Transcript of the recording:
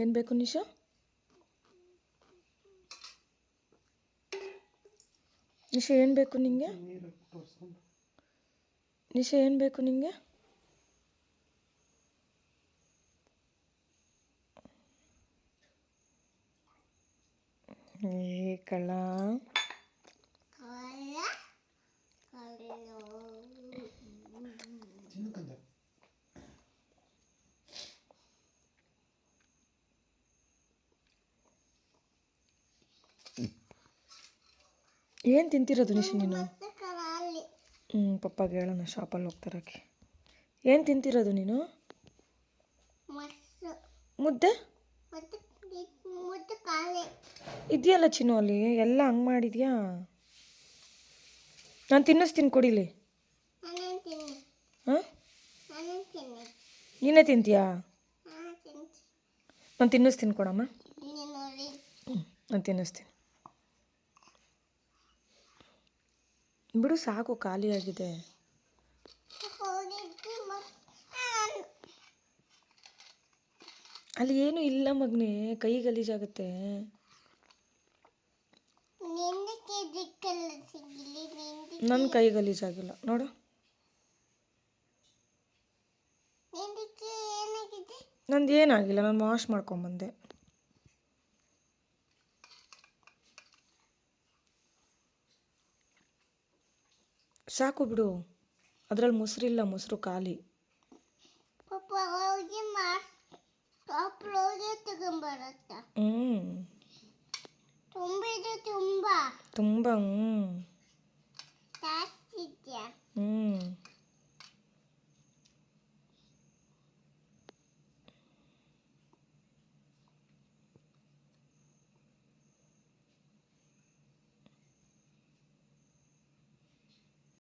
ಏನು ಬೇಕು ನಿಶಾ? ನಿಶಾ ಏನು ಬೇಕು ನಿಂಗೆ? ನಿಶಾ ಏನು ಬೇಕು ನಿಂಗೆ? ಏ ಕಳ್ಳ, ಏನು ತಿಂತಿರೋದು ನಿಶಾ ನೀನು? ಪಪ್ಪಾಗೆ ಹೇಳೋಣ, ಶಾಪಲ್ಲಿ ಹೋಗ್ತಾರಕ್ಕೆ. ಏನು ತಿಂತಿರೋದು ನೀನು? ಮುದ್ದೆ ಇದೆಯಲ್ಲ ಚಿನ್ನು, ಅಲ್ಲಿ ಎಲ್ಲ ಹಂಗೆ ಮಾಡಿದ್ಯಾ? ನಾನು ತಿನ್ನಿಸ್ತೀನಿ ಕೊಡಿಲಿ. ಹಾಂ, ನೀನೇ ತಿಂತೀಯಾ? ನಾನು ತಿನ್ನಿಸ್ತೀನಿ ಕೊಡಮ್ಮ. ನಾನು ತಿನ್ನಿಸ್ತೀನಿ ಬಿಡು, ಸಾಕು, ಖಾಲಿಯಾಗಿದೆ. ಅಲ್ಲಿ ಏನು ಇಲ್ಲ ಮಗನೇ, ಕೈ ಗಲೀಜಾಗುತ್ತೆ. ನನ್ನ ಕೈ ಗಲೀಜಾಗಿಲ್ಲ ನೋಡು. ನಂದು ಏನಾಗಿಲ್ಲ, ನಾನು ವಾಶ್ ಮಾಡ್ಕೊಂಬಂದೆ. ಸಾಕು ಬಿಡು, ಅದರಲ್ಲಿ ಮೊಸರಿಲ್ಲ, ಮೊಸರು ಖಾಲಿ. ತುಂಬ.